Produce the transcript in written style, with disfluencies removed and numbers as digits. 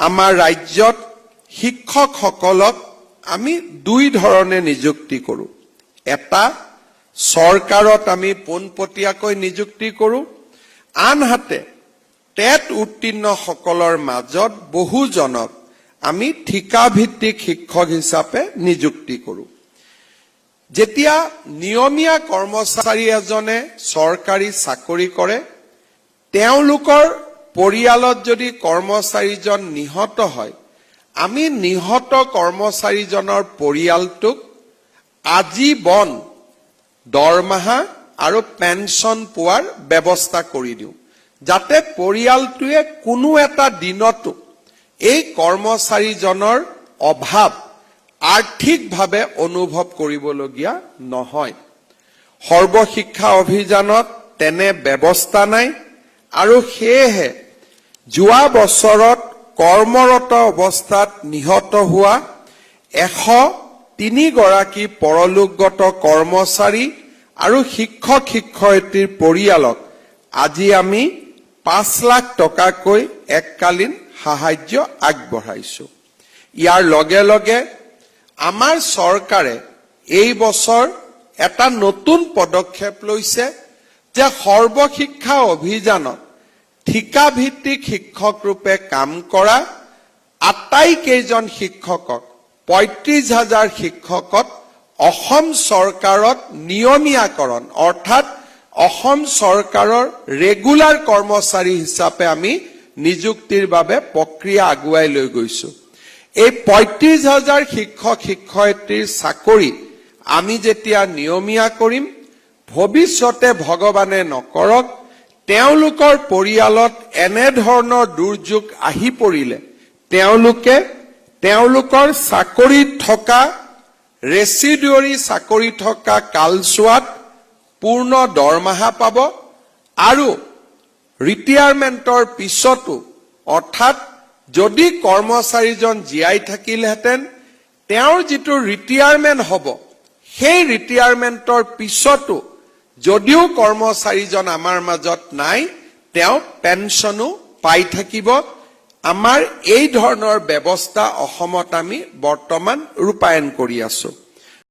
আমাৰ ৰাজ্যত শিক্ষকসকলক আমি দুই ধৰণে নিযুক্তি কৰোঁ। এটা চৰকাৰত আমি পোনপটীয়াকৈ নিযুক্তি কৰোঁ, আনহাতে টেট উত্তীৰ্ণসকলৰ মাজত বহুজনক আমি ঠিকাভিত্তিক শিক্ষক হিচাপে নিযুক্তি কৰোঁ। যেতিয়া নিয়মীয়া কৰ্মচাৰী এজনে চৰকাৰী চাকৰি কৰে, তেওঁলোকৰ পৰিয়ালত যদি কৰ্মচাৰীজন নিহত হয়, আমি নিহত কৰ্মচাৰীজনৰ পৰিয়ালটোক আজীৱন দৰমহা আৰু পেঞ্চন পোৱাৰ ব্যৱস্থা কৰি দিওঁ, যাতে পৰিয়ালটোৱে কোনো এটা দিনতো এই কৰ্মচাৰীজনৰ অভাৱ আৰ্থিকভাৱে অনুভৱ কৰিবলগীয়া নহয়। সৰ্বশিক্ষা অভিযানত তেনে ব্যৱস্থা নাই আৰু সেয়েহে যোৱা বছৰত কৰ্মৰত অৱস্থাত নিহত হোৱা 103 গৰাকী পৰলোকগত কৰ্মচাৰী আৰু শিক্ষক শিক্ষয়িত্ৰীৰ পৰিয়ালক আজি আমি 5 লাখ টকাকৈ এককালীন সাহায্য আগবঢ়াইছো। ইয়াৰ লগে লগে আমাৰ চৰকাৰে এই বছৰ এটা নতুন পদক্ষেপ লৈছে যে সৰ্বশিক্ষা অভিযানত ঠিকাভিত্তিক শিক্ষক ৰূপে কাম কৰা আটাইকেইজন শিক্ষকক 35,000 শিক্ষকত অসম চৰকাৰত নিয়মীয়াকৰণ অৰ্থাৎ অসম চৰকাৰৰ ৰেগুলাৰ কৰ্মচাৰী হিচাপে আমি নিযুক্তিৰ বাবে প্ৰক্ৰিয়া আগুৱাই লৈ গৈছো। এই 35,000 শিক্ষক শিক্ষয়িত্ৰীৰ চাকৰি আমি যেতিয়া নিয়মীয়া কৰিম, ভৱিষ্যতে ভগৱানে নকৰক তেওঁলোকৰ পৰিয়ালত এনেধৰণৰ দুৰ্যোগ আহি পৰিলে তেওঁলোকে তেওঁলোকৰ চাকৰিত থকা ৰেচিডিউৰী চাকৰি থকা কালছোৱাত পূৰ্ণ দৰমহা পাব আৰু ৰিটায়াৰমেণ্টৰ পিছতো অৰ্থাৎ যদি কৰ্মচাৰীজন জীয়াই থাকিলহেঁতেন তেওঁৰ যিটো ৰিটায়াৰমেণ্ট হ'ব, সেই ৰিটায়াৰমেণ্টৰ পিছতো যদিও কৰ্মচাৰীজন আমাৰ মাজত নাই, তেওঁ পেঞ্চনো পাই থাকিব। আমাৰ এই ধৰণৰ ব্যৱস্থা অসমত আমি বৰ্তমান ৰূপায়ণ কৰি আছো।